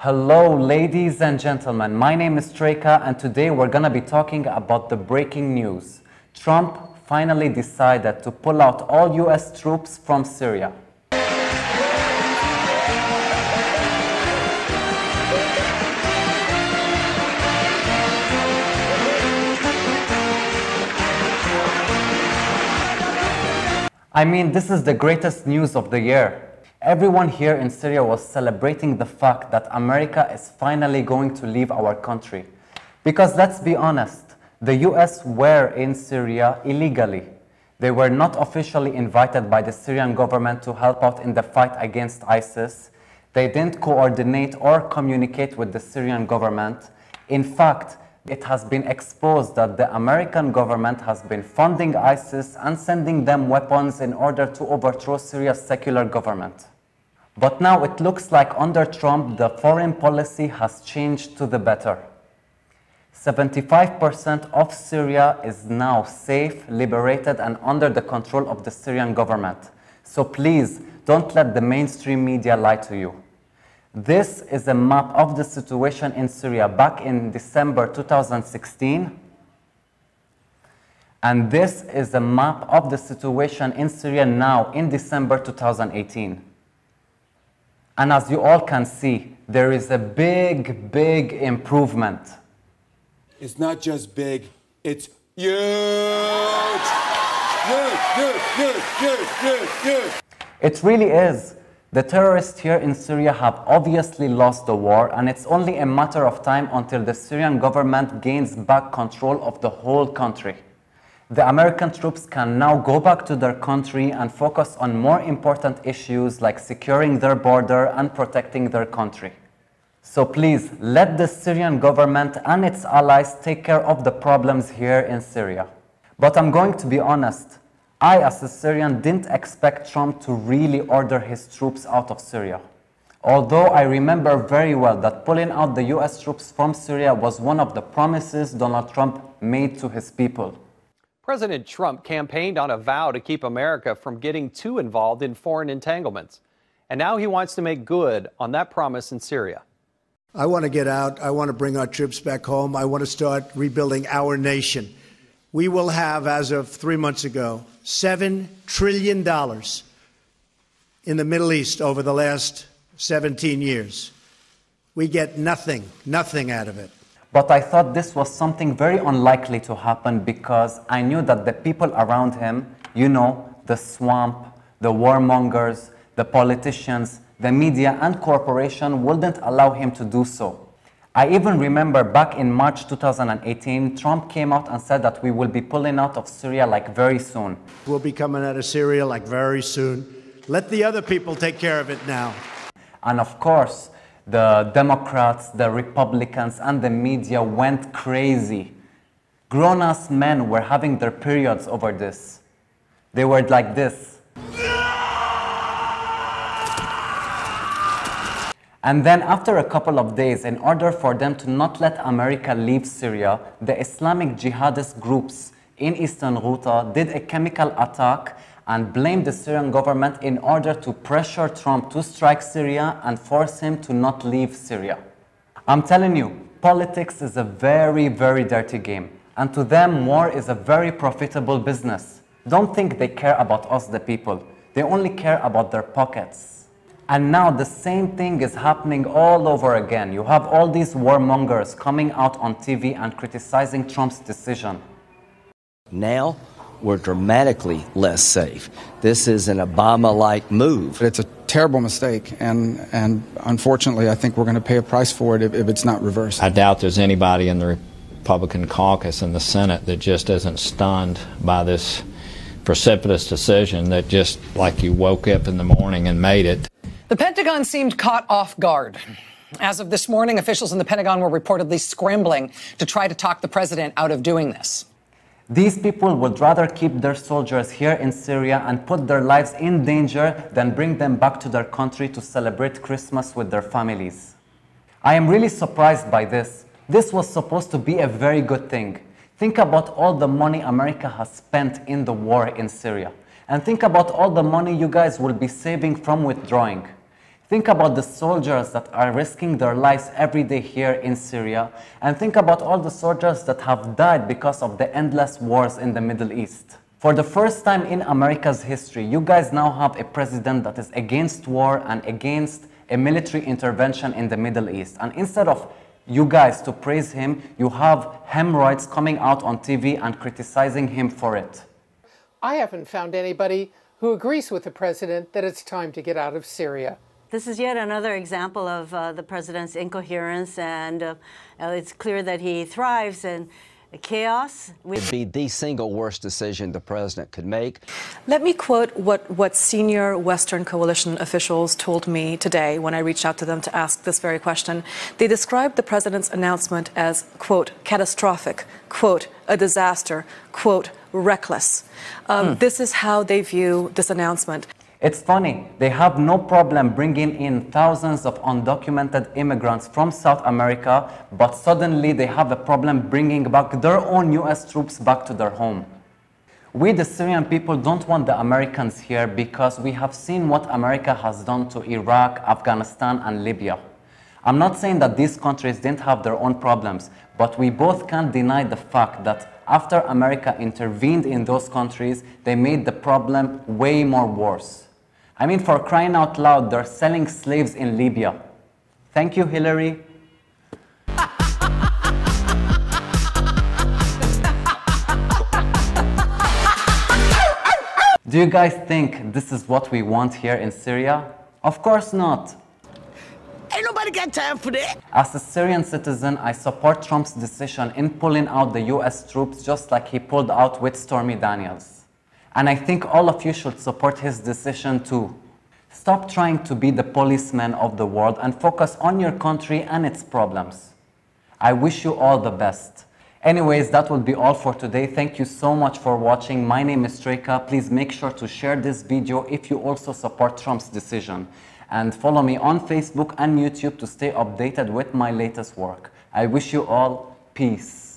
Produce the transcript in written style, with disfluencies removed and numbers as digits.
Hello, ladies and gentlemen. My name is Treka, and today we're going to be talking about the breaking news. Trump finally decided to pull out all US troops from Syria. I mean, this is the greatest news of the year. Everyone here in Syria was celebrating the fact that America is finally going to leave our country. Because let's be honest, the US were in Syria illegally. They were not officially invited by the Syrian government to help out in the fight against ISIS. They didn't coordinate or communicate with the Syrian government. In fact, it has been exposed that the American government has been funding ISIS and sending them weapons in order to overthrow Syria's secular government. But now it looks like under Trump, the foreign policy has changed to the better. 75% of Syria is now safe, liberated, and under the control of the Syrian government. So please, don't let the mainstream media lie to you. This is a map of the situation in Syria back in December 2016. And this is a map of the situation in Syria now in December 2018. And as you all can see, there is a big, big improvement. It's not just big, it's huge! Huge! It really is. The terrorists here in Syria have obviously lost the war, and it's only a matter of time until the Syrian government gains back control of the whole country. The American troops can now go back to their country and focus on more important issues like securing their border and protecting their country. So please, let the Syrian government and its allies take care of the problems here in Syria. But I'm going to be honest, I as a Syrian didn't expect Trump to really order his troops out of Syria. Although I remember very well that pulling out the US troops from Syria was one of the promises Donald Trump made to his people. President Trump campaigned on a vow to keep America from getting too involved in foreign entanglements. And now he wants to make good on that promise in Syria. I want to get out. I want to bring our troops back home. I want to start rebuilding our nation. We will have, as of 3 months ago, $7 trillion in the Middle East over the last 17 years. We get nothing out of it. But I thought this was something very unlikely to happen because I knew that the people around him, you know, the swamp, the warmongers, the politicians, the media and corporation wouldn't allow him to do so. I even remember back in March 2018, Trump came out and said that we will be pulling out of Syria like very soon. We'll be coming out of Syria like very soon. Let the other people take care of it now. And of course, the Democrats, the Republicans, and the media went crazy. Grown-ass men were having their periods over this. They were like this. And then after a couple of days, in order for them to not let America leave Syria, the Islamic jihadist groups in Eastern Ghouta did a chemical attack and blamed the Syrian government in order to pressure Trump to strike Syria and force him to not leave Syria. I'm telling you, politics is a very, very dirty game. And to them, war is a very profitable business. Don't think they care about us, the people. They only care about their pockets. And now the same thing is happening all over again. You have all these warmongers coming out on TV and criticizing Trump's decision. Now, we're dramatically less safe. This is an Obama-like move. It's a terrible mistake, and unfortunately, I think we're going to pay a price for it if it's not reversed. I doubt there's anybody in the Republican caucus in the Senate that just isn't stunned by this precipitous decision that just like you woke up in the morning and made it. The Pentagon seemed caught off guard. As of this morning, officials in the Pentagon were reportedly scrambling to try to talk the president out of doing this. These people would rather keep their soldiers here in Syria and put their lives in danger than bring them back to their country to celebrate Christmas with their families. I am really surprised by this. This was supposed to be a very good thing. Think about all the money America has spent in the war in Syria. And think about all the money you guys will be saving from withdrawing. Think about the soldiers that are risking their lives every day here in Syria, and think about all the soldiers that have died because of the endless wars in the Middle East. For the first time in America's history, you guys now have a president that is against war and against a military intervention in the Middle East. And instead of you guys to praise him, you have hemorrhoids coming out on TV and criticizing him for it. I haven't found anybody who agrees with the president that it's time to get out of Syria. This is yet another example of the president's incoherence, and it's clear that he thrives in chaos. It'd be the single worst decision the president could make. Let me quote what senior Western coalition officials told me today when I reached out to them to ask this very question. They described the president's announcement as, quote, catastrophic, quote, a disaster, quote, reckless. This is how they view this announcement. It's funny, they have no problem bringing in thousands of undocumented immigrants from South America, but suddenly they have a problem bringing back their own US troops back to their home. We, the Syrian people, don't want the Americans here because we have seen what America has done to Iraq, Afghanistan, and Libya. I'm not saying that these countries didn't have their own problems, but we both can't deny the fact that after America intervened in those countries, they made the problem way more worse. I mean, for crying out loud, they're selling slaves in Libya. Thank you, Hillary. Do you guys think this is what we want here in Syria? Of course not. Ain't nobody got time for that. As a Syrian citizen, I support Trump's decision in pulling out the US troops just like he pulled out with Stormy Daniels. And I think all of you should support his decision too. Stop trying to be the policeman of the world and focus on your country and its problems. I wish you all the best. Anyways, that will be all for today. Thank you so much for watching. My name is Treka. Please make sure to share this video if you also support Trump's decision. And follow me on Facebook and YouTube to stay updated with my latest work. I wish you all peace.